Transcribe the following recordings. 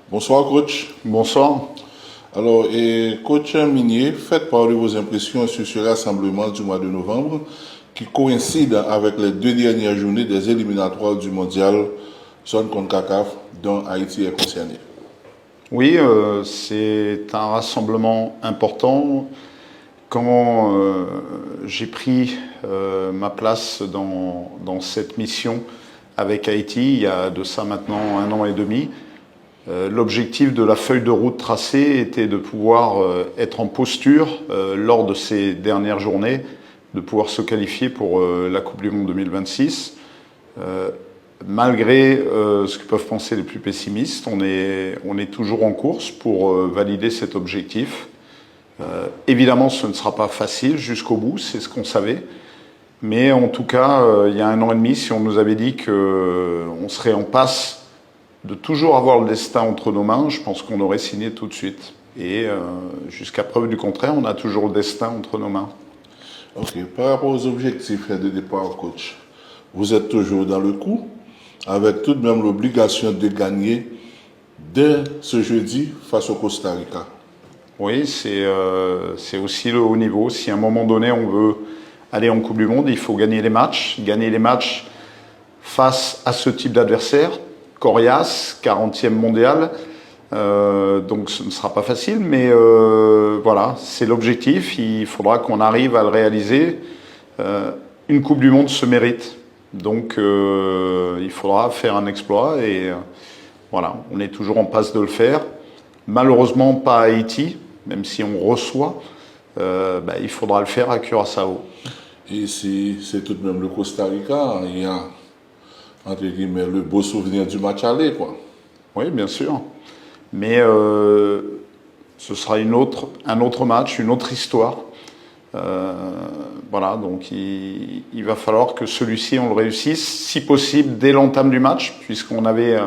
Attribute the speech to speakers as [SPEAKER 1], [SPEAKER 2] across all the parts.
[SPEAKER 1] Bonsoir coach.
[SPEAKER 2] Bonsoir.
[SPEAKER 1] Alors, coach Minier, faites part de vos impressions sur ce rassemblement du mois de novembre qui coïncide avec les deux dernières journées des éliminatoires du mondial zone CONCACAF dont Haïti est concerné.
[SPEAKER 2] Oui, c'est un rassemblement important. Quand j'ai pris ma place dans cette mission avec Haïti, il y a de ça maintenant 1 an et demi, l'objectif de la feuille de route tracée était de pouvoir être en posture lors de ces dernières journées, de pouvoir se qualifier pour la Coupe du Monde 2026. Malgré ce que peuvent penser les plus pessimistes, on est toujours en course pour valider cet objectif. Évidemment, ce ne sera pas facile jusqu'au bout, c'est ce qu'on savait. Mais en tout cas, il y a 1 an et demi, si on nous avait dit qu'on serait en passe de toujours avoir le destin entre nos mains, je pense qu'on aurait signé tout de suite. Et jusqu'à preuve du contraire, on a toujours le destin entre nos mains.
[SPEAKER 1] Ok, par rapport aux objectifs de départ, coach, vous êtes toujours dans le coup, avec tout de même l'obligation de gagner dès ce jeudi face au Costa Rica.
[SPEAKER 2] Oui, c'est aussi le haut niveau. Si à un moment donné on veut aller en Coupe du Monde, il faut gagner les matchs. Gagner les matchs face à ce type d'adversaire, coriace, 40e mondial. Donc ce ne sera pas facile, mais voilà, c'est l'objectif. Il faudra qu'on arrive à le réaliser. Une Coupe du Monde se mérite. Donc il faudra faire un exploit et voilà, on est toujours en passe de le faire. Malheureusement pas à Haïti, même si on reçoit, il faudra le faire à Curaçao.
[SPEAKER 1] Et c'est tout de même le Costa Rica, il y a entre guillemets le beau souvenir du match aller, quoi.
[SPEAKER 2] Oui, bien sûr. Mais ce sera un autre match, une autre histoire. Voilà, donc il va falloir que celui-ci, on le réussisse, si possible, dès l'entame du match, puisqu'on avait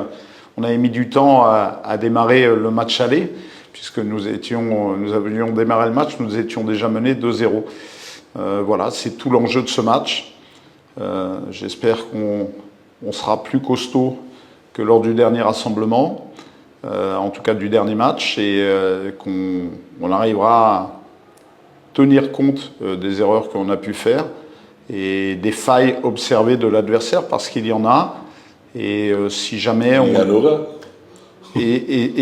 [SPEAKER 2] mis du temps à démarrer le match aller, puisque nous avions démarré le match, nous étions déjà menés 2-0. Voilà, c'est tout l'enjeu de ce match. J'espère qu'on sera plus costaud que lors du dernier rassemblement, en tout cas du dernier match, et qu'on arrivera à tenir compte des erreurs qu'on a pu faire et des failles observées de l'adversaire, parce qu'il y en a. Et si jamais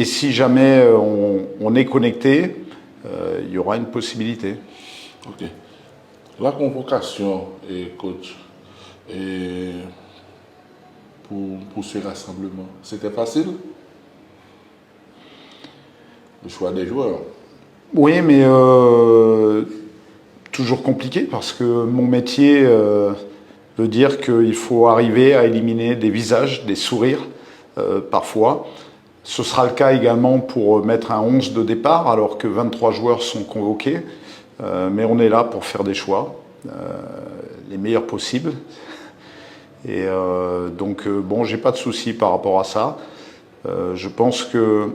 [SPEAKER 2] si jamais on est connecté, il y aura une possibilité.
[SPEAKER 1] Ok. La convocation, coach, pour ce rassemblement, c'était facile? Le choix des joueurs?
[SPEAKER 2] Oui, mais toujours compliqué, parce que mon métier veut dire qu'il faut arriver à éliminer des visages, des sourires, parfois. Ce sera le cas également pour mettre un 11 de départ, alors que 23 joueurs sont convoqués. Mais on est là pour faire des choix, les meilleurs possibles. Et donc, j'ai pas de souci par rapport à ça. Je pense que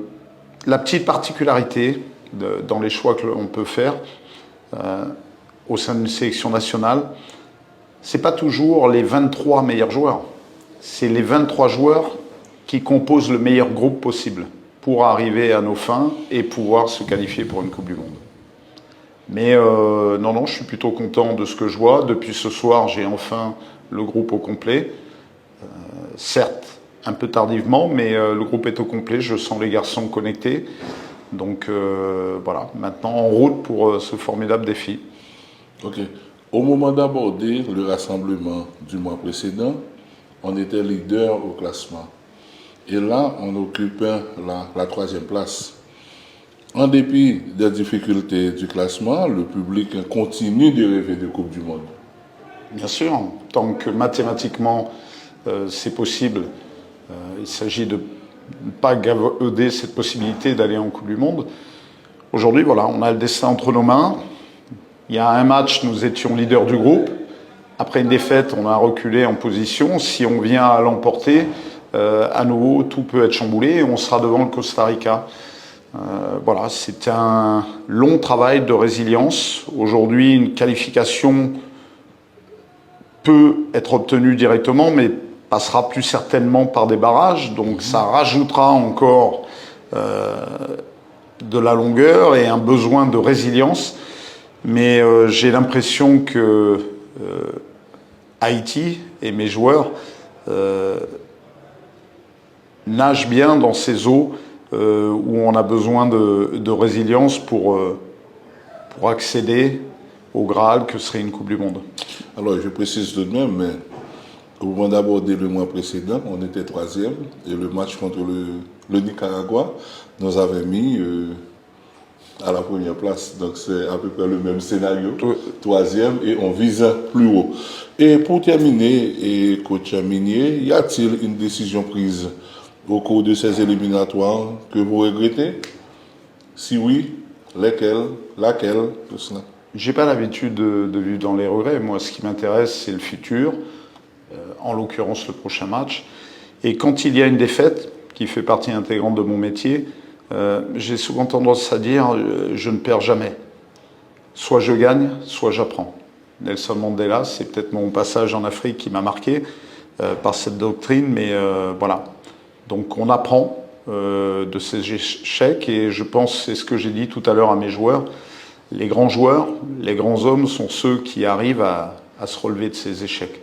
[SPEAKER 2] la petite particularité dans les choix que l'on peut faire au sein d'une sélection nationale, c'est pas toujours les 23 meilleurs joueurs. C'est les 23 joueurs qui composent le meilleur groupe possible pour arriver à nos fins et pouvoir se qualifier pour une Coupe du Monde. Mais non, je suis plutôt content de ce que je vois. Depuis ce soir, j'ai enfin le groupe au complet. Certes, un peu tardivement, mais le groupe est au complet. Je sens les garçons connectés. Donc voilà, maintenant en route pour ce formidable défi.
[SPEAKER 1] Ok. Au moment d'aborder le rassemblement du mois précédent, on était leader au classement. Et là, on occupe la 3e place. En dépit des difficultés du classement, le public continue de rêver de Coupe du Monde.
[SPEAKER 2] Bien sûr, tant que mathématiquement c'est possible, il s'agit de ne pas gavauder cette possibilité d'aller en Coupe du Monde. Aujourd'hui, voilà, on a le destin entre nos mains. Il y a un match, nous étions leaders du groupe. Après une défaite, on a reculé en position. Si on vient à l'emporter, à nouveau, tout peut être chamboulé et on sera devant le Costa Rica. Voilà, c'est un long travail de résilience. Aujourd'hui, une qualification peut être obtenue directement, mais passera plus certainement par des barrages. Donc ça rajoutera encore de la longueur et un besoin de résilience. Mais j'ai l'impression que Haïti et mes joueurs nagent bien dans ces eaux où on a besoin de résilience pour accéder au Graal que serait une Coupe du Monde.
[SPEAKER 1] Alors, je précise tout de même, mais au moment d'aborder le mois précédent, on était troisième et le match contre le Nicaragua nous avait mis à la première place. Donc, c'est à peu près le même scénario, troisième, et on vise plus haut. Et pour terminer, et coach Minier, y a-t-il une décision prise au cours de ces éliminatoires que vous regrettez? Si oui, laquelle, tout cela?
[SPEAKER 2] J'ai pas l'habitude de vivre dans les regrets. Moi, ce qui m'intéresse, c'est le futur, en l'occurrence le prochain match. Et quand il y a une défaite, qui fait partie intégrante de mon métier, j'ai souvent tendance à dire je ne perds jamais. Soit je gagne, soit j'apprends. Nelson Mandela, c'est peut-être mon passage en Afrique qui m'a marqué par cette doctrine, mais voilà. Donc on apprend de ces échecs et je pense, c'est ce que j'ai dit tout à l'heure à mes joueurs, les grands joueurs, les grands hommes sont ceux qui arrivent à se relever de ces échecs.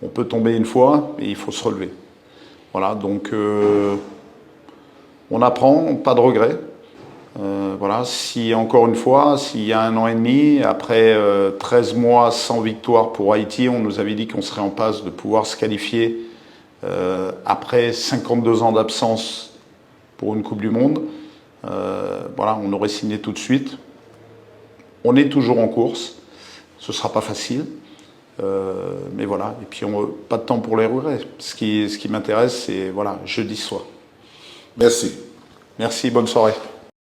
[SPEAKER 2] On peut tomber une fois et il faut se relever. Voilà, donc on apprend, pas de regret. Voilà, si encore une fois, s'il y a 1 an et demi, après 13 mois sans victoire pour Haïti, on nous avait dit qu'on serait en passe de pouvoir se qualifier après 52 ans d'absence pour une Coupe du Monde. Voilà, on aurait signé tout de suite. On est toujours en course, ce ne sera pas facile, mais voilà. Et puis pas de temps pour les regrets. Ce qui m'intéresse, c'est voilà, jeudi soir.
[SPEAKER 1] Merci.
[SPEAKER 2] Merci, bonne soirée.